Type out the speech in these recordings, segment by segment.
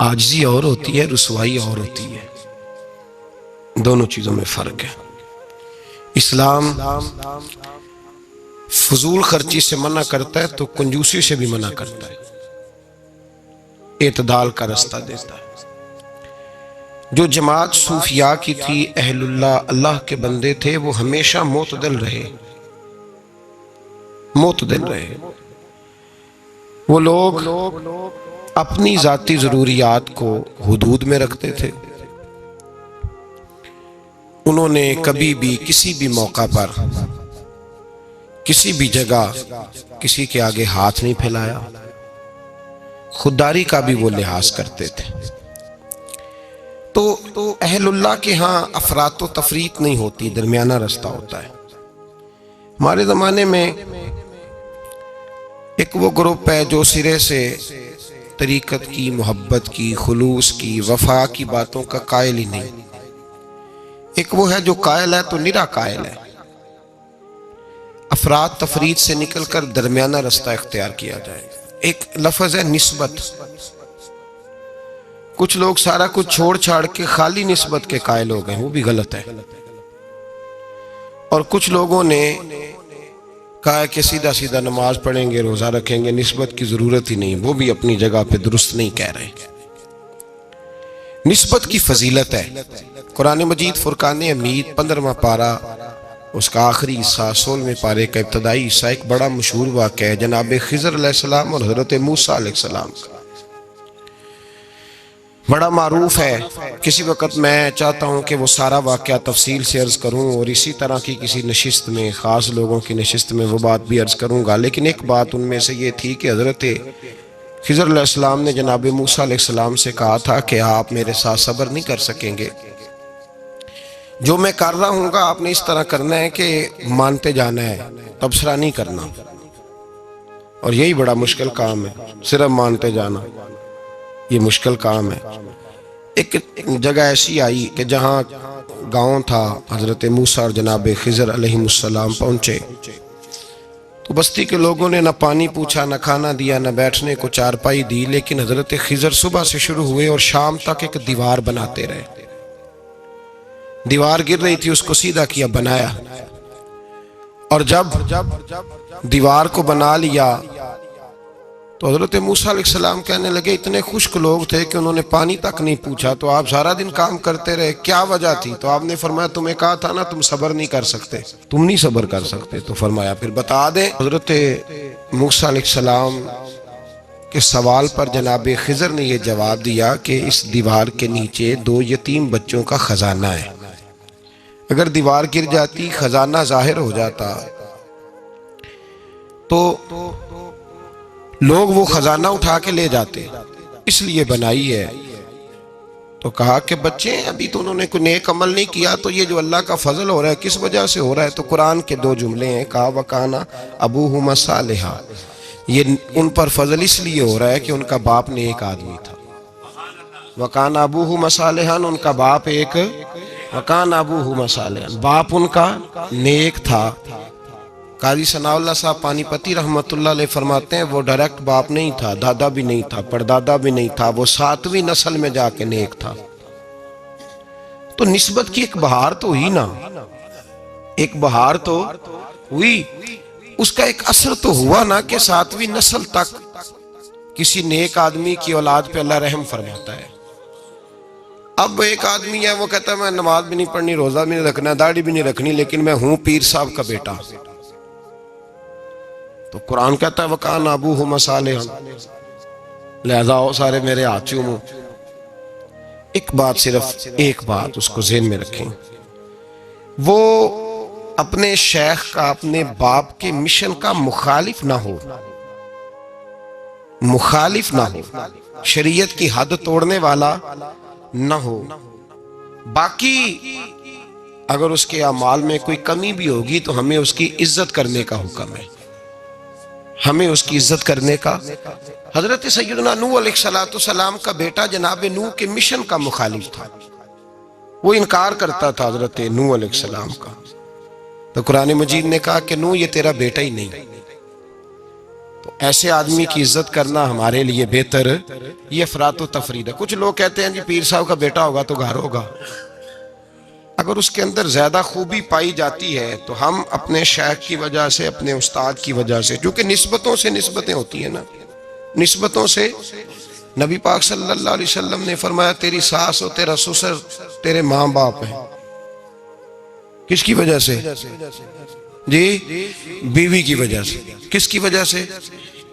आजिज़ी और होती है, रुसवाई और होती है। दोनों चीज़ों में फ़र्क है। इस्लाम फजूल खर्ची से मना करता है तो कंजूसी से भी मना करता है, एतदाल का रास्ता देता है। जो जमात सूफिया की थी, अहलुल्लाह अल्लाह के बंदे थे, वो हमेशा मोतदल रहे, मोतदल रहे। वो लोग अपनी जाती ज़रूरियात को हुदूद में रखते थे। उन्होंने कभी भी किसी भी मौका पर किसी भी जगह किसी के आगे हाथ नहीं फैलाया। खुददारी का भी वो लिहाज करते थे। तो अहलुल्लाह के यहाँ अफरात व तफरीत नहीं होती, दरमियाना रास्ता होता है। हमारे ज़माने में एक वो ग्रुप है जो सिरे से तरीक़त की, मोहब्बत की, खुलूस की, वफा की बातों का कायल ही नहीं। एक वो है जो कायल है तो निरा कायल है। अफरात तफरीत से निकलकर दरमियाना रास्ता इख्तियार किया जाए। एक लफ्ज़ है निस्बत। कुछ लोग सारा कुछ छोड़ छाड़ के खाली निस्बत के कायल हो गए, वो भी गलत है। और कुछ लोगों ने कहा कि सीधा सीधा नमाज पढ़ेंगे, रोज़ा रखेंगे, निस्बत की ज़रूरत ही नहीं, वो भी अपनी जगह पे दुरुस्त नहीं कह रहे। निस्बत की फजीलत है। कुरान मजीद फुरकान हमीद 15वां पारा, उसका आखिरी हिस्सा 16वें पारे का इब्तदाई हिस्सा एक बड़ा मशहूर वाक़या है जनाब खिज़र अलैहिस्सलाम और हज़रत मूसा अलैहिस्सलाम का। बड़ा मारूफ है। किसी वक़्त मैं चाहता हूँ कि वो सारा वाक़या तफसील से अर्ज़ करूँ और इसी तरह की किसी नशिस्त में, ख़ास लोगों की नशिस्त में वो बात भी अर्ज़ करूँगा। लेकिन एक बात उनमें से ये थी कि हज़रत खिज़र अलैहिस्सलाम ने जनाब मूसा अलैहिस्सलाम से कहा था कि आप मेरे साथ सब्र नहीं कर सकेंगे, जो मैं कर रहा हूँ आपने इस तरह करना है कि मानते जाना है, तबसरा नहीं करना। और यही बड़ा मुश्किल काम है, सिर्फ मानते जाना, ये मुश्किल काम है। एक जगह ऐसी आई कि जहाँ गांव था, हज़रत मूसा और जनाब खिज़र अलैहिस्सलाम पहुँचे तो बस्ती के लोगों ने न पानी पूछा, न खाना दिया, न बैठने को चारपाई दी। लेकिन हज़रत खिज़र सुबह से शुरू हुए और शाम तक एक दीवार बनाते रहे। दीवार गिर रही थी, उसको सीधा किया, बनाया। और जब दीवार को बना लिया तो हज़रत मूसा अलैहिस्सलाम कहने लगे, इतने खुश्क लोग थे कि उन्होंने पानी तक नहीं पूछा, तो आप सारा दिन काम करते रहे, क्या वजह थी? तो आपने फरमाया, तुम्हें कहा था ना तुम सब्र नहीं कर सकते, तुम नहीं सब्र कर सकते। तो फरमाया फिर बता दें। हज़रत मूसा अलैहिस्सलाम के सवाल पर जनाब खिज़र ने यह जवाब दिया कि इस दीवार के नीचे 2 यतीम बच्चों का खजाना है। अगर दीवार गिर जाती, खजाना जाहिर हो जाता तो लोग वो खजाना उठा के ले जाते, इसलिए बनाई है। तो कहा कि बच्चे अभी तो उन्होंने कोई नेक अमल नहीं किया, तो ये जो अल्लाह का फजल हो रहा है किस वजह से हो रहा है? तो कुरान के 2 जुमले हैं, कहा वकाना अबूहुमा सालिहा, ये उन पर फजल इसलिए हो रहा है कि उनका बाप नेक आदमी था। वकाना अबूहुमा सालिहान, उनका बाप एक, वकाना अबूहुमा सालिहान, बाप उनका नेक था। काजी सनाउल्लाह साहब पानीपती रहमतुल्लाह अलैह फरमाते हैं, वो डायरेक्ट बाप नहीं था, दादा भी नहीं था, परदादा भी नहीं था, वो 7वीं नस्ल में जाके नेक था। तो निस्बत की एक बहार तो हुई ना, एक बहार तो हुई, उसका एक असर तो हुआ ना कि 7वीं नस्ल तक किसी नेक आदमी की औलाद पे अल्लाह रहम फरमाता है। अब एक आदमी है, वो कहता है मैं नमाज भी नहीं पढ़नी, रोजा भी नहीं रखना, दाढ़ी भी नहीं रखनी, लेकिन मैं हूं पीर साहब का बेटा। तो कुरान कहता है वकान अबूहुमा सालिहान, लिहाजा आओ सारे मेरे हाथ चूमो। एक बात, सिर्फ एक बात उसको ज़हन में रखें, वो अपने शेख का, अपने बाप के मिशन का मुखालिफ ना हो, मुखालिफ ना हो, शरीयत की हद तोड़ने वाला ना हो। बाकी अगर उसके अमाल में कोई कमी भी होगी तो हमें उसकी इज्जत करने का हुक्म है, हमें उसकी इज्जत करने का। हजरत सैयदना नूह अलैहिस्सलाम का बेटा जनाब नूह के मिशन का मुखालिफ था, वो इनकार करता था हजरत नूह अलैहिस्सलाम का। तो कुरान मजीद ने कहा कि नूह ये तेरा बेटा ही नहीं। तो ऐसे आदमी की इज्जत करना हमारे लिए बेहतर, ये अफरात व तफरीद है। कुछ लोग कहते हैं जी पीर साहब का बेटा होगा तो घर होगा। अगर उसके अंदर ज्यादा खूबी पाई जाती है तो हम अपने शेख की वजह से, अपने उस्ताद की वजह से, क्योंकि निस्बतों से निस्बतें होती है ना, निस्बतों से। नबी पाक सल्लल्लाहु अलैहि वसल्लम ने फरमाया तेरी सास और तेरा ससुर तेरे माँ बाप है। किसकी वजह से जी? बीवी की वजह से। किसकी वजह से?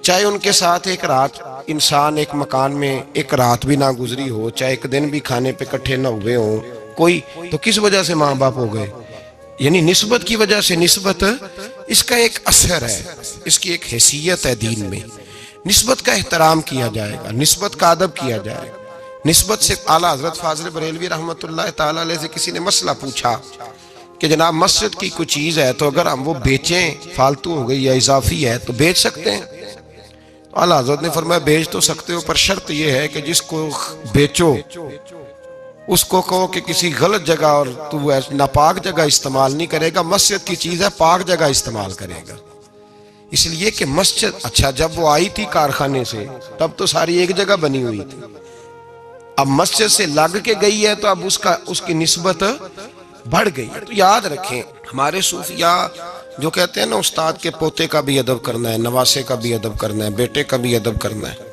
चाहे उनके साथ एक रात इंसान एक मकान में एक रात भी ना गुजरी हो, चाहे एक दिन भी खाने पे इकट्ठे ना हुए हो कोई, तो किस वजह से माँ बाप हो गए? यानी निस्बत की वजह से। निस्बत इसका एक असर है, इसकी एक हैसियत है दीन में। निस्बत का एहतराम किया जाएगा, निस्बत का अदब किया जाएगा। निस्बत से आला हजरत फाजिल बरेलवी रहमतुल्लाह ताला अलैह से किसी ने मसला पूछा कि जनाब मस्जिद की कोई चीज़ है तो अगर हम वो बेचें, फालतू हो गई या इजाफी है तो बेच सकते हैं? तो आला हजरत ने फरमाया बेच तो सकते हो, पर शर्त यह है कि जिसको बेचो उसको कहो कि किसी गलत जगह और तू नापाक जगह इस्तेमाल नहीं करेगा, मस्जिद की चीज़ है पाक जगह इस्तेमाल करेगा। इसलिए कि मस्जिद, अच्छा जब वो आई थी कारखाने से तब तो सारी एक जगह बनी हुई थी, अब मस्जिद से लग के गई है तो अब उसकी निस्बत बढ़ गई है। तो याद रखें, हमारे सूफिया जो कहते हैं ना उस्ताद के पोते का भी अदब करना है, नवासे का भी अदब करना है, बेटे का भी अदब करना है।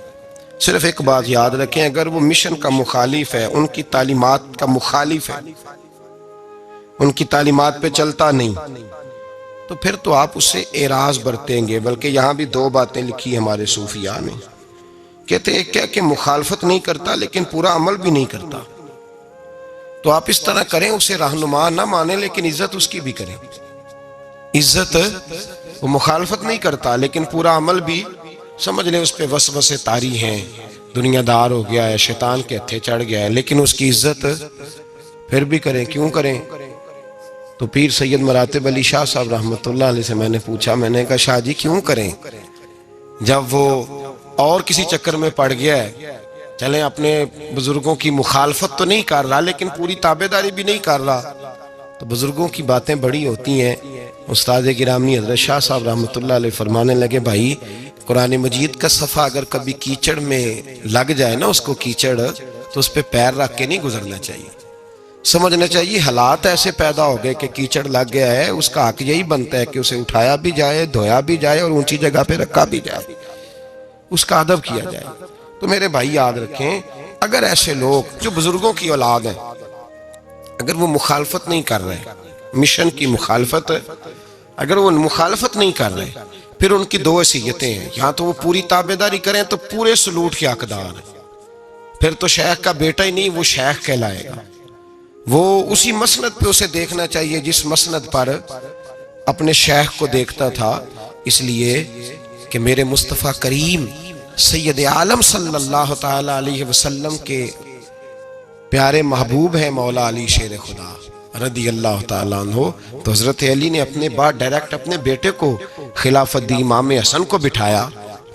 सिर्फ एक बात याद रखें, अगर वो मिशन का मुखालिफ है, उनकी तालीमात का मुखालिफ है, उनकी तालीमात पे चलता नहीं, तो फिर तो आप उससे एराज बरतेंगे। बल्कि यहाँ भी दो बातें लिखी हमारे सूफिया ने, कहते हैं क्या कि मुखालफत नहीं करता लेकिन पूरा अमल भी नहीं करता। तो आप इस तरह करें, उसे रहनुमा ना माने लेकिन इज्जत उसकी भी करें। इज्जत, वो मुखालफत नहीं करता लेकिन पूरा अमल भी, समझ लें उस पर वसवसे तारी हैं, दुनियादार हो गया है, शैतान के हत्थे चढ़ गया है, लेकिन उसकी इज्जत फिर भी करें। क्यों करें? तो पीर सैयद मरातिब अली शाह साहब रहमतुल्लाह अलैह से मैंने पूछा, मैंने कहा शाह जी क्यों करें? जब वो और किसी चक्कर में पड़ गया है, चलें अपने बुजुर्गों की मुखालफत तो नहीं कर रहा लेकिन पूरी ताबेदारी भी नहीं कर रहा, तो बुजुर्गों की बातें बड़ी होती हैं। उस्ताद गिरामी हजरत शाह साहब रहमतुल्लाह अलैह फरमाने लगे, भाई कुरान मजीद का सफ़ा अगर कभी कीचड़ में लग जाए ना, उसको कीचड़, तो उस पर पैर रख के नहीं गुजरना चाहिए। समझना चाहिए हालात ऐसे पैदा हो गए कि कीचड़ लग गया है, उसका हक यही बनता है कि उसे उठाया भी जाए, धोया भी जाए और ऊंची जगह पे रखा भी जाए, उसका अदब किया जाए। तो मेरे भाई याद रखें, अगर ऐसे लोग जो बुजुर्गों की औलाद है, अगर वो मुखालफत नहीं कर रहे, मिशन की मुखालफत, अगर वो मुखालफत नहीं कर रहे, फिर उनकी दो हैसियतें हैं, या तो वो पूरी ताबेदारी करें तो पूरे सलूट के हकदार है, फिर तो शेख का बेटा ही नहीं वो शेख कहलाएगा। वो उसी मसनद पे उसे देखना चाहिए जिस मसनद पर अपने शेख को देखता था। इसलिए कि मेरे मुस्तफ़ा करीम सैयद आलम सल्लल्लाहु ताला अलैहि वसल्लम के प्यारे महबूब है मौला अली शेर खुदा रदी अल्लाह ताला अन्हो। तो हजरत अली ने अपने बाद डायरेक्ट अपने बेटे को खिलाफत दी, इमाम हसन को बिठाया।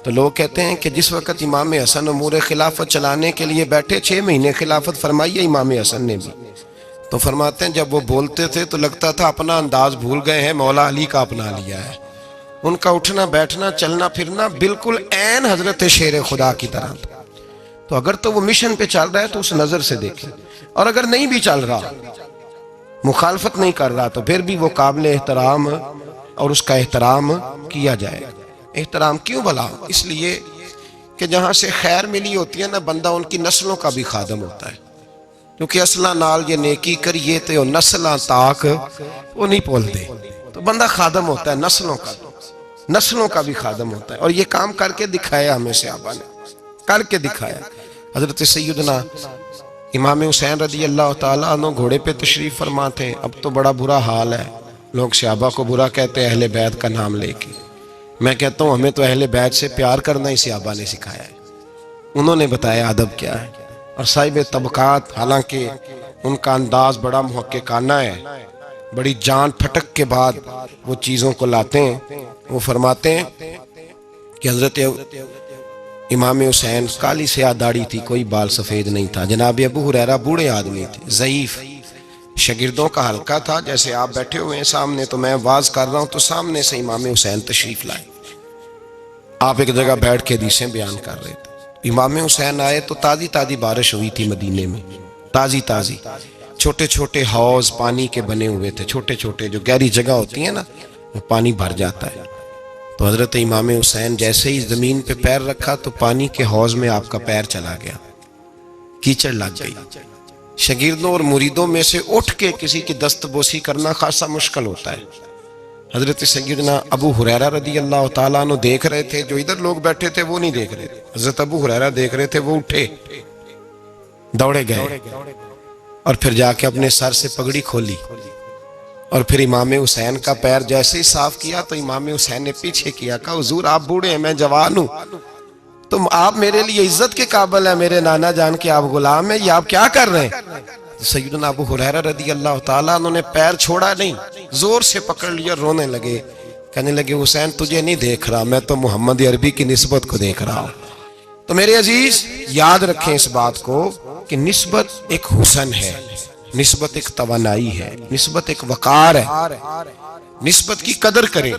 तो लोग कहते हैं कि जिस वक़्त इमाम हसन उमूर खिलाफत चलाने के लिए बैठे, 6 महीने खिलाफत फरमाई है इमाम हसन ने भी। तो फरमाते हैं जब वो बोलते थे तो लगता था अपना अंदाज भूल गए हैं, मौला अली का अपना लिया है। उनका उठना बैठना चलना फिरना बिल्कुल ऐन हजरत शेर खुदा की तरह। तो अगर तो वो मिशन पे चल रहा है तो उस नज़र से देखें, और अगर नहीं भी चल रहा, मुखालफत नहीं कर रहा, तो फिर भी वो काबिल एहतराम और उसका एहतराम किया जाए। एहतराम क्यों भला? इसलिए कि जहाँ से खैर मिली होती है ना, बंदा उनकी नस्लों का भी खादम होता है। क्योंकि असला नाल ये नेकी करिए तो नस्लां ताक वो नहीं भूलते, तो बंदा खादम होता है, नस्लों का भी खादम होता है। और ये काम करके दिखाया हमें सहाबा ने, करके दिखाया। हजरत सैयदना इमाम हुसैन रदी अल्लाह ताला अन्हु घोड़े पे तशरीफ फरमा थे। अब तो बड़ा बुरा हाल है, लोग सहाबा को बुरा कहते हैं अहले बैत का नाम लेके। मैं कहता हूँ हमें तो अहले बैत से प्यार करना ही सहाबा ने सिखाया है, उन्होंने बताया अदब क्या है। और साहिब तबकात, हालांकि उनका अंदाज बड़ा मुहक्किकाना है, बड़ी जान फटक के बाद वो चीज़ों को लाते हैं। वो फरमाते हैं कि हजरत इमाम हुसैन काली स्याह दाढ़ी थी, कोई बाल सफ़ेद नहीं था। जनाब अबू हुरैरा बूढ़े आदमी थे, ज़ईफ़, शागिर्दों का हल्का था। जैसे आप बैठे हुए हैं सामने, तो मैं वाज कर रहा हूँ तो सामने से इमाम हुसैन तशरीफ़ लाए। आप एक जगह बैठ के हदीसें बयान कर रहे थे। इमाम हुसैन आए तो ताज़ी ताज़ी बारिश हुई थी मदीने में, ताज़ी ताज़ी। छोटे छोटे हौज पानी के बने हुए थे, छोटे छोटे, जो गहरी जगह होती है ना, वो पानी भर जाता है। तो हज़रत इमाम हुसैन जैसे ही ज़मीन पे पैर रखा तो पानी के हौज में आपका पैर चला गया, कीचड़ लग गई। शागिर्दों और मुरीदों में से उठ के किसी की दस्तबोसी करना खासा मुश्किल होता है। हज़रत सैयदना अबू हुरैरा रदी अल्लाह ताला अन्हु देख रहे थे, जो इधर लोग बैठे थे वो नहीं देख रहे थे। हज़रत अबू हुरैरा देख रहे थे, वो उठे, दौड़े गए और फिर जाके अपने सर से पगड़ी खोली और फिर इमाम हुसैन का पैर जैसे ही साफ किया तो इमाम हुसैन ने पीछे किया, कहा हुजूर आप बूढ़े हैं, मैं जवान हूं, तो आप मेरे लिए इज्जत के काबिल है, मेरे नाना जान के आप गुलाम हैं, ये आप क्या कर रहे हैं। तो सैयदना अबू हुरैरा रदी अल्लाह ताला उन्होंने पैर छोड़ा नहीं, जोर से पकड़ लिया, रोने लगे, कहने लगे हुसैन तुझे नहीं देख रहा, मैं तो मोहम्मद अरबी की निस्बत को देख रहा हूं। तो मेरे अजीज याद रखें इस बात को कि निस्बत एक हुसन है, निस्बत एक तवानाई है, निस्बत एक वकार है। निस्बत की कदर करें।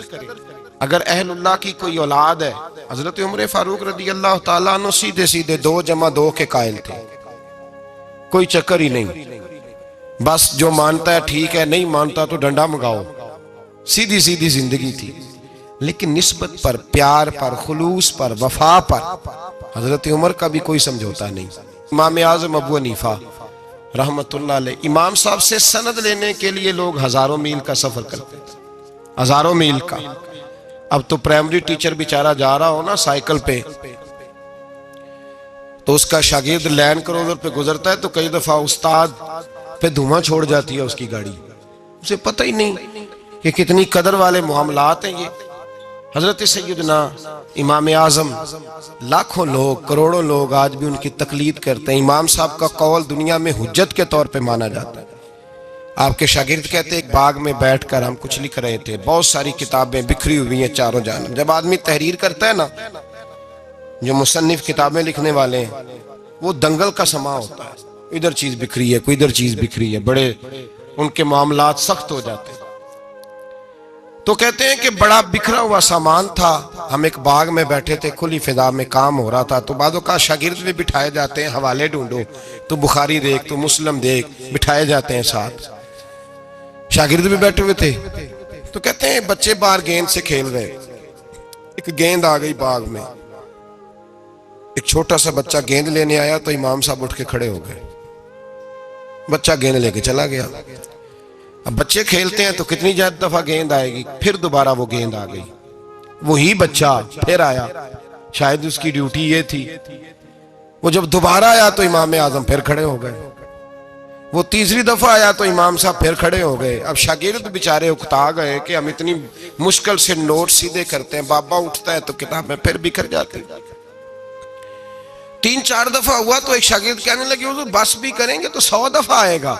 अगर अहलुल्लाह की कोई औलाद है, हजरत उमर फारूक रदी अल्लाह ताला अन्हु सीधे सीधे 2 + 2 के कायल थे, कोई चक्कर ही नहीं, बस जो मानता है ठीक है, नहीं मानता तो डंडा मंगाओ, सीधी सीधी जिंदगी थी। लेकिन निस्बत पर, प्यार पर, खुलूस पर, वफा पर हजरत उमर का भी कोई समझौता नहीं। इमाम आज़म अबू हनीफा रहमतुल्लाह अलैह, इमाम साहब से सनद लेने के लिए लोग हजारों मील का सफर करते थे, हजारों मील का। अब तो प्राइमरी टीचर बेचारा जा रहा हो ना साइकिल पे, तो उसका शागिर्द लैंड क्रूजर पे गुजरता है तो कई दफा उस्ताद पे धुआं छोड़ जाती है उसकी गाड़ी, उसे पता ही नहीं कि कितनी कदर वाले मामलात हैं ये। हजरत सैयदना इमाम आजम, लाखों लोग, करोड़ों लोग आज भी उनकी तकलीद करते हैं। इमाम साहब का कौल दुनिया में हुज्जत के तौर पे माना जाता है। आपके शागिर्द कहते एक बाग में बैठकर हम कुछ लिख रहे थे, बहुत सारी किताबें बिखरी हुई हैं चारों जानब। जब आदमी तहरीर करता है ना, जो मुसन्निफ किताबें लिखने वाले हैं, वो दंगल का समा होता है, इधर चीज बिखरी है, कोई इधर चीज बिखरी है, बड़े उनके मामलात सख्त हो जाते हैं। तो कहते हैं कि बड़ा बिखरा हुआ सामान था, हम एक बाग में बैठे थे, खुली फिजा में काम हो रहा था। तो बादों का शागिर्द भी बिठाए जाते हैं, हवाले ढूंढो, तो बुखारी देख, तो मुस्लिम देख, बिठाए जाते हैं साथ, शागिर्द भी बैठे हुए थे। तो कहते हैं बच्चे बाहर गेंद से खेल रहे, एक गेंद आ गई बाग में, एक छोटा सा बच्चा गेंद लेने आया तो इमाम साहब उठ के खड़े हो गए, बच्चा गेंद लेके चला गया। अब बच्चे खेलते हैं तो कितनी ज्यादा दफा गेंद आएगी, फिर दोबारा वो गेंद आ गई, वही बच्चा फिर आया, शायद उसकी ड्यूटी ये थी। वो जब दोबारा आया तो इमाम आजम फिर खड़े हो गए, वो तीसरी दफा आया तो इमाम साहब फिर खड़े हो गए। अब शागिर्द बेचारे उकता गए कि हम इतनी मुश्किल से नोट सीधे करते हैं, बाबा उठता है तो किताबें फिर बिखर जाती। 3-4 दफा हुआ तो एक शागिर्द कहने लगे हुजूर बस भी करेंगे तो 100 दफा आएगा,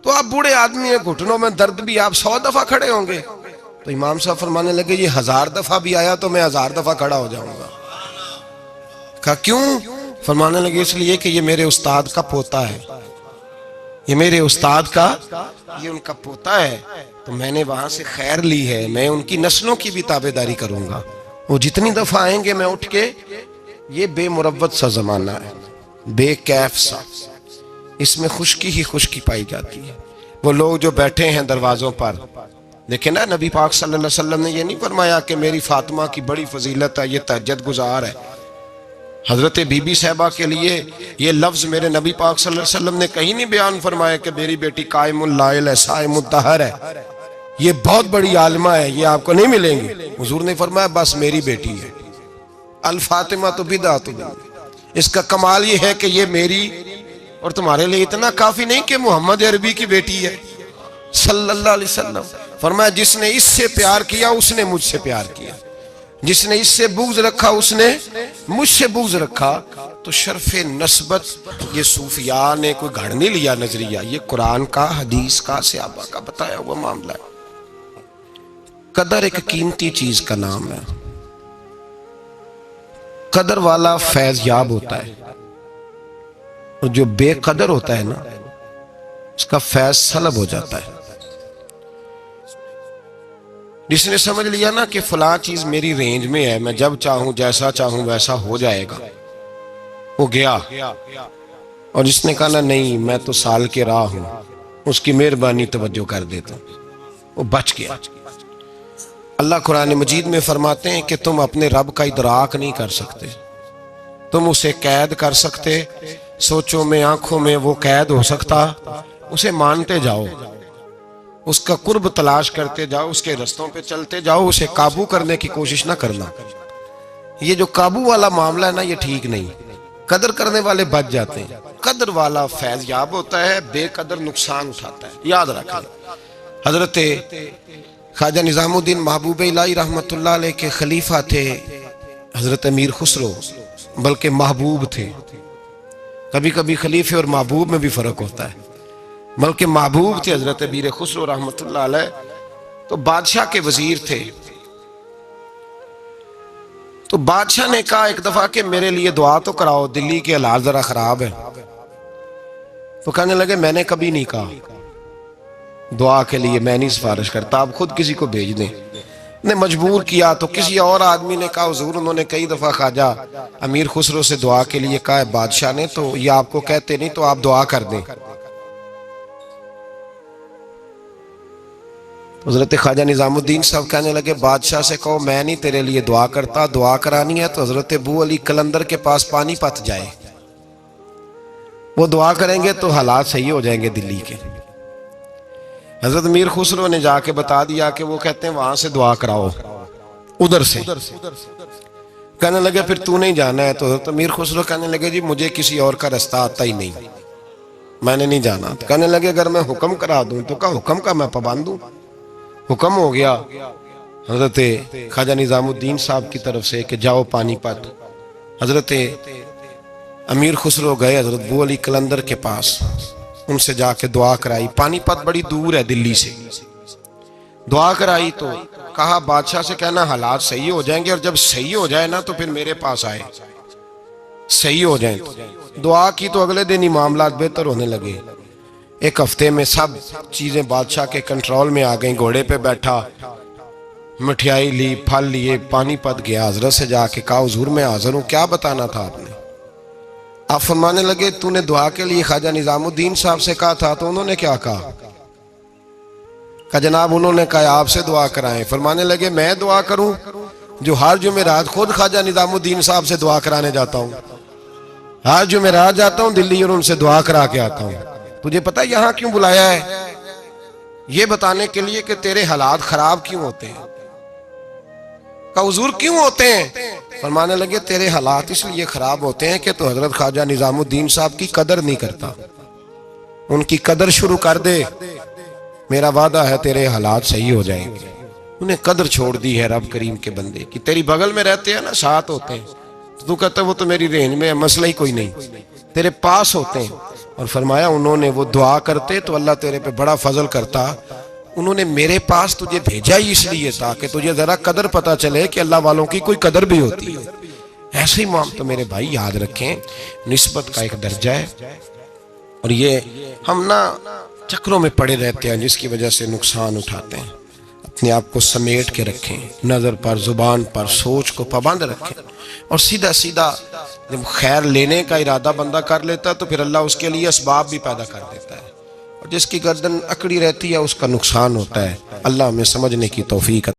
तो आप बूढ़े आदमी हैं, घुटनों में दर्द भी, आप 100 दफा खड़े होंगे। तो इमाम साहब फरमाने लगे ये 1000 दफा भी आया तो मैं 1000 दफा खड़ा हो जाऊंगा। कहा क्यों? फरमाने लगे इसलिए कि ये मेरे उस्ताद का पोता है, ये मेरे उस्ताद का, ये उनका पोता है, तो मैंने वहां से खैर ली है, मैं उनकी नस्लों की भी ताबेदारी करूंगा। वो जितनी दफा आएंगे मैं उठ के, ये बेमुरव्वत सा जमाना है, बेकैफ सा, इसमें खुश्की ही खुश्की पाई जाती है। वो लोग जो बैठे हैं दरवाजों पर, देखे ना, नबी पाक सल्लल्लाहु अलैहि वसल्लम ने ये नहीं फरमाया कि मेरी फातिमा की बड़ी फजीलत है, ये तहज्जुद गुजार है। हजरत बीबी साहबा के लिए ये लफ्ज मेरे नबी पाक सल्लल्लाहु अलैहि वसल्लम ने कहीं नहीं बयान फरमाया कि मेरी बेटी कायमुल लाइल है, साइमुल दहर है, ये बहुत बड़ी आलिमा है, ये आपको नहीं मिलेंगी। हुजूर ने फरमाया बस मेरी बेटी है, अल फातिमा तो बिदात। इसका कमाल ये है कि ये मेरी और तुम्हारे लिए इतना काफी नहीं कि मोहम्मद अरबी की बेटी है सल्लल्लाहु अलैहि वसल्लम। फरमाया जिसने इससे प्यार किया उसने मुझसे प्यार किया, जिसने इससे बुग़्ज़ रखा उसने मुझसे बुग़्ज़ रखा। तो शर्फ़े नस्बत ये सूफिया ने कोई घड़ नहीं लिया नजरिया, ये कुरान का, हदीस का, सहाबा का बताया हुआ मामला है। कदर एक कीमती चीज का नाम है, कदर वाला फैज याब होता है, और जो बेकदर होता है ना उसका फैज सलब हो जाता है। जिसने समझ लिया ना कि फलां चीज मेरी रेंज में है, मैं जब चाहूं जैसा चाहूं वैसा हो जाएगा, वो गया। और जिसने कहा ना नहीं मैं तो साल के राह हूं, उसकी मेहरबानी तवज्जो कर देता, वो बच गया। अल्लाह कुरान मजीद में फरमाते हैं कि तुम अपने रब का इदराक नहीं कर सकते, तुम उसे कैद कर सकते, सोचों में आंखों में वो कैद हो सकता, उसे मानते जाओ, उसका कुर्ब तलाश करते जाओ, उसके रस्तों पे चलते जाओ, उसे काबू करने की कोशिश ना करना। ये जो काबू वाला मामला है ना, ये ठीक नहीं। कदर करने वाले बच जाते हैं, कदर वाला फैज याब होता है, बेकदर नुकसान उठाता है। याद रखें, हजरत ख्वाजा निजामुद्दीन महबूब इलाही रहमतुल्लाह अलैह के खलीफा थे हजरत अमीर खुसरो, बल्कि महबूब थे। कभी कभी खलीफे और महबूब में भी फर्क होता है, बल्कि महबूब थे हजरत अमीर खुसरो रहमतुल्लाह अलैह। तो बादशाह के वजीर थे। तो बादशाह ने कहा एक दफा कि मेरे लिए दुआ तो कराओ, दिल्ली के हालात जरा खराब है। तो कहने लगे मैंने कभी नहीं कहा दुआ के लिए, मैं नहीं सिफारिश करता, आप खुद किसी को भेज दें। ने मजबूर किया तो किसी और आदमी ने कहा हुजूर, उन्होंने कई दफा ख्वाजा अमीर खुसरो से दुआ के लिए कहा है बादशाह ने, तो ये आपको कहते नहीं, तो आप दुआ कर दें। हजरत ख्वाजा निजामुद्दीन साहब कहने लगे बादशाह से कहो मैं नहीं तेरे लिए दुआ करता, दुआ करानी है तो हजरत अबू अली कलंदर के पास पानीपत जाए, वो दुआ करेंगे तो हालात सही हो जाएंगे दिल्ली के। हजरत मीर खुसरो ने जाके बता दिया कि वो कहते हैं वहां से दुआ कराओ, उधर से। कहने लगे फिर तू नहीं जाना है? तो हजरत मीर खुसरो कहने लगे जी मुझे किसी और का रास्ता आता ही नहीं, मैंने नहीं जाना। तो कहने लगे अगर मैं हुक्म करा दूं तो कहा हुक्म का मैं पाबंद हूं। हुक्म हो गया हजरत ख्वाजा निजामुद्दीन साहब की तरफ से कि जाओ पानीपत। हजरत अमीर खुसरो गए हजरत अबू अली कलंदर के पास, उनसे जाके दुआ कराई। पानीपत बड़ी दूर है दिल्ली से। दुआ कराई तो कहा बादशाह से कहना हालात सही हो जाएंगे, और जब सही हो जाए ना तो फिर मेरे पास आए, सही हो जाए तो। दुआ की तो अगले दिन ही मामला बेहतर होने लगे। एक हफ्ते में सब चीजें बादशाह के कंट्रोल में आ गई। घोड़े पे बैठा, मिठाई ली, फल लिए, पानीपत गया। हजरत से जाके कहा हुजूर मैं हाजिर हूं, क्या बताना था आपने? आप फरमाने लगे तूने दुआ के लिए ख्वाजा निजामुद्दीन साहब से कहा था, तो उन्होंने क्या कहा? कहा जनाब उन्होंने कहा आपसे दुआ कराएं। फरमाने लगे मैं दुआ करूं जो हर जुमेरात खुद ख्वाजा निजामुद्दीन साहब से दुआ कराने जाता हूं, हर जुमेरात जाता हूं दिल्ली और उनसे दुआ करा के आता हूं। तुझे पता है यहां क्यों बुलाया है? ये बताने के लिए कि तेरे हालात खराब क्यों होते हैं। कहा हुजूर क्यों होते हैं? फरमाने लगे तेरे हालात इसलिए खराब होते हैं कि तो हजरत ख्वाजा निजामुद्दीन साहब की कदर नहीं करता, उनकी कदर शुरू कर दे, मेरा वादा है तेरे हालात सही हो जाएंगे। उन्हें कदर छोड़ दी है रब करीम के बंदे की। तेरी बगल में रहते हैं ना, साथ होते हैं, तो तू कहता है वो तो मेरी रेंज में है, मसला ही कोई नहीं, तेरे पास होते हैं। और फरमाया उन्होंने वो दुआ करते तो अल्लाह तेरे पे बड़ा फजल करता। उन्होंने मेरे पास तुझे भेजा ही इसलिए ताकि तुझे जरा कदर पता चले कि अल्लाह वालों की कोई कदर भी होती है। ऐसे ही माम तो मेरे भाई याद रखें, निस्बत का एक दर्जा है, और ये हम ना चक्रों में पड़े रहते हैं जिसकी वजह से नुकसान उठाते हैं। अपने आप को समेट के रखें, नज़र पर, जुबान पर, सोच को पाबंद रखें, और सीधा सीधा जब खैर लेने का इरादा बंदा कर लेता है तो फिर अल्लाह उसके लिए असबाब भी पैदा कर देता है, और जिसकी गर्दन अकड़ी रहती है उसका नुकसान होता है। अल्लाह हमें समझने की तौफीक